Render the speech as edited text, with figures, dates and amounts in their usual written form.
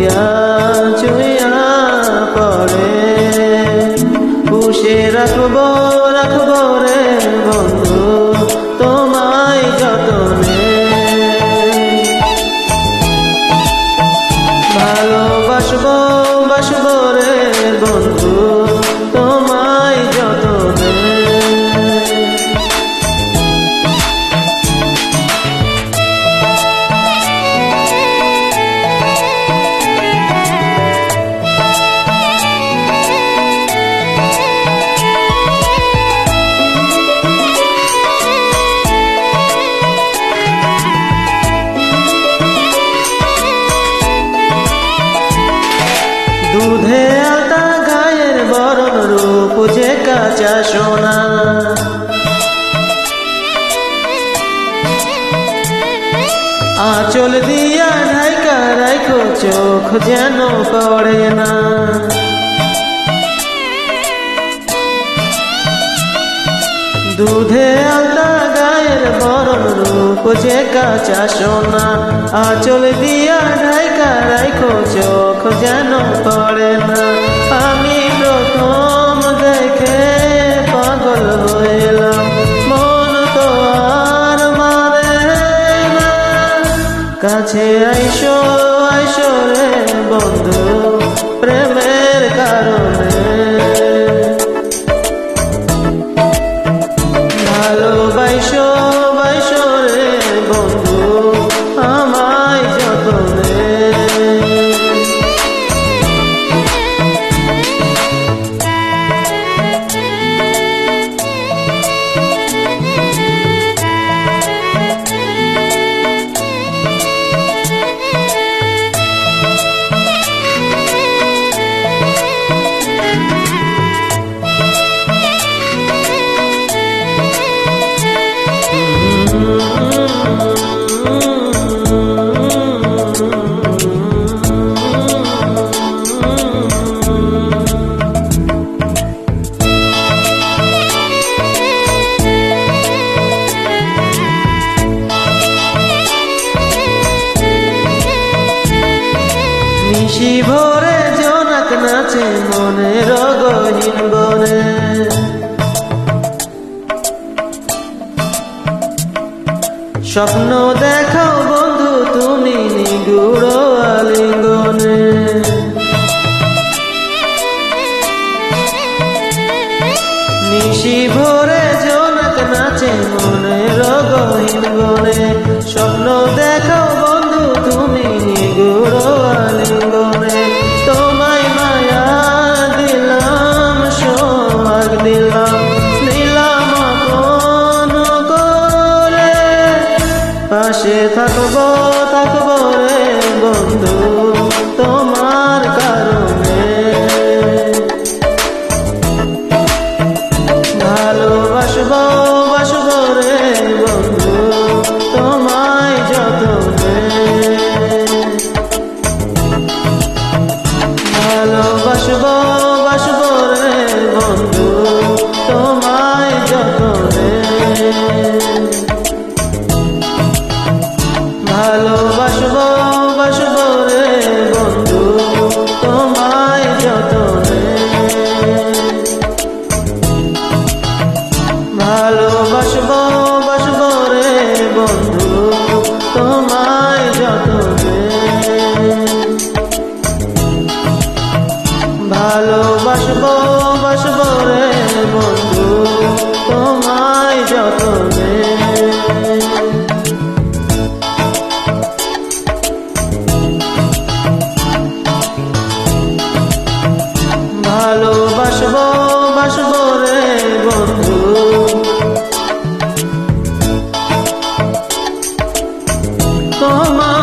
চুইয়া চুইয়া পড়ে। পুষে রাখবো রাখবো রে বন্ধু তোমায় যতনে। ভালোবাসবো বাসবো রে বন্ধু তোমায় যতনে। দুধে আলতা গায়ের বরণ রূপ যে কাঁচা সোনা। আঁচল দিয়া ঢাইকা রাখো চোখ যেন পড়ে না। দুধে আলতা গায়ের বরণ রূপ যে কাঁচা সোনা। আঁচল দিয়া ঢাইকা রাখো চোখ যেন পড়ে না। আমি প্রথম দেখে পাগল হইলাম, মন তো আর মানে না। কাছে আইসো আইসো রে বন্ধু প্রেমের কারণে। ভালোবাসো বাইসো রে বন্ধু আমায় যতনে। নিশি ভোরে জোনাক নাচে মনের গহীন বনে। স্বপ্ন দেখাও বন্ধু তুমি নিগুড় আলিঙ্গনে। নিশি ভোরে জোনাক নাচে মনের গহীন বনে। স্বপ্ন দেখাও বন্ধু তুমি নিগুড় আলিঙ্গনে। তোমায় মায়া দিলাম সোহাগ দিলাম নিলাম আপন করে। পাশে থাকবো থাকবো রে বন্ধু তোমার কারণে। ভালোবাসবো বাসবো রে বন্ধু তোমায় যতনে। ভালোবাসবো বাসবো রে বন্ধু তোমায় যতনে। ভালোবাসবো বাসবো রে বন্ধু তোমায় যতনে। ভালোবাসবো বাসবো রে বন্ধু তোমায় যতনে। ভালোবাসবো বাসবো রে বন্ধু তোমায় যতনে। ভালোবাসবো বাসবো রে বন্ধু তোমায়।